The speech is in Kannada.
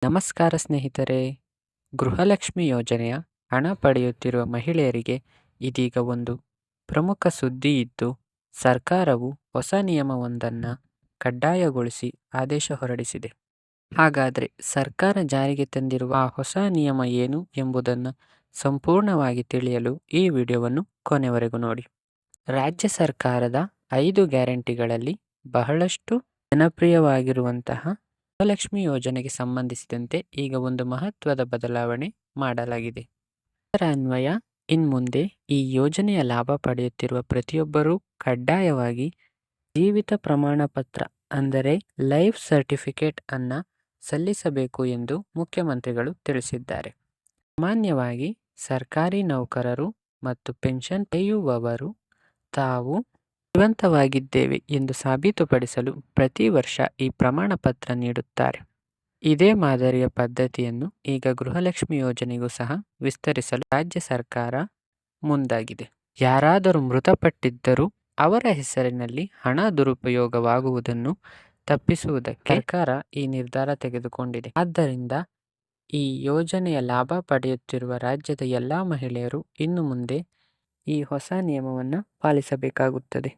ನಮಸ್ಕಾರ ಸ್ನೇಹಿತರೆ. ಗೃಹಲಕ್ಷ್ಮಿ ಯೋಜನೆಯ ಹಣ ಪಡೆಯುತ್ತಿರುವ ಮಹಿಳೆಯರಿಗೆ ಇದೀಗ ಒಂದು ಪ್ರಮುಖ ಸುದ್ದಿ ಇದ್ದು, ಸರ್ಕಾರವು ಹೊಸ ನಿಯಮವೊಂದನ್ನು ಕಡ್ಡಾಯಗೊಳಿಸಿ ಆದೇಶ ಹೊರಡಿಸಿದೆ. ಹಾಗಾದರೆ ಸರ್ಕಾರ ಜಾರಿಗೆ ತಂದಿರುವ ಆ ಹೊಸ ನಿಯಮ ಏನು ಎಂಬುದನ್ನು ಸಂಪೂರ್ಣವಾಗಿ ತಿಳಿಯಲು ಈ ವಿಡಿಯೋವನ್ನು ಕೊನೆವರೆಗೂ ನೋಡಿ. ರಾಜ್ಯ ಸರ್ಕಾರದ 5 ಗ್ಯಾರಂಟಿಗಳಲ್ಲಿ ಬಹಳಷ್ಟು ಜನಪ್ರಿಯವಾಗಿರುವಂತಹ ಗೃಹಲಕ್ಷ್ಮಿ ಯೋಜನೆಗೆ ಸಂಬಂಧಿಸಿದಂತೆ ಈಗ ಒಂದು ಮಹತ್ವದ ಬದಲಾವಣೆ ಮಾಡಲಾಗಿದೆ. ಇದರ ಅನ್ವಯ ಇನ್ಮುಂದೆ ಈ ಯೋಜನೆಯ ಲಾಭ ಪಡೆಯುತ್ತಿರುವ ಪ್ರತಿಯೊಬ್ಬರೂ ಕಡ್ಡಾಯವಾಗಿ ಜೀವಿತ ಪ್ರಮಾಣ ಪತ್ರ ಅಂದರೆ ಲೈಫ್ ಸರ್ಟಿಫಿಕೇಟ್ ಅನ್ನು ಸಲ್ಲಿಸಬೇಕು ಎಂದು ಮುಖ್ಯಮಂತ್ರಿಗಳು ತಿಳಿಸಿದ್ದಾರೆ. ಸಾಮಾನ್ಯವಾಗಿ ಸರ್ಕಾರಿ ನೌಕರರು ಮತ್ತು ಪೆನ್ಷನ್ ಪಡೆಯುವವರು ತಾವು ಜೀವಂತವಾಗಿದ್ದೇವೆ ಎಂದು ಸಾಬೀತುಪಡಿಸಲು ಪ್ರತಿ ವರ್ಷ ಈ ಪ್ರಮಾಣ ಪತ್ರ ನೀಡುತ್ತಾರೆ. ಇದೇ ಮಾದರಿಯ ಪದ್ಧತಿಯನ್ನು ಈಗ ಗೃಹಲಕ್ಷ್ಮಿ ಯೋಜನೆಗೂ ಸಹ ವಿಸ್ತರಿಸಲು ರಾಜ್ಯ ಸರ್ಕಾರ ಮುಂದಾಗಿದೆ. ಯಾರಾದರೂ ಮೃತಪಟ್ಟಿದ್ದರೂ ಅವರ ಹೆಸರಿನಲ್ಲಿ ಹಣ ದುರುಪಯೋಗವಾಗುವುದನ್ನು ತಪ್ಪಿಸುವುದಕ್ಕೆ ಸರ್ಕಾರ ಈ ನಿರ್ಧಾರ ತೆಗೆದುಕೊಂಡಿದೆ. ಆದ್ದರಿಂದ ಈ ಯೋಜನೆಯ ಲಾಭ ಪಡೆಯುತ್ತಿರುವ ರಾಜ್ಯದ ಎಲ್ಲ ಮಹಿಳೆಯರು ಇನ್ನು ಮುಂದೆ ಈ ಹೊಸ ನಿಯಮವನ್ನು ಪಾಲಿಸಬೇಕಾಗುತ್ತದೆ.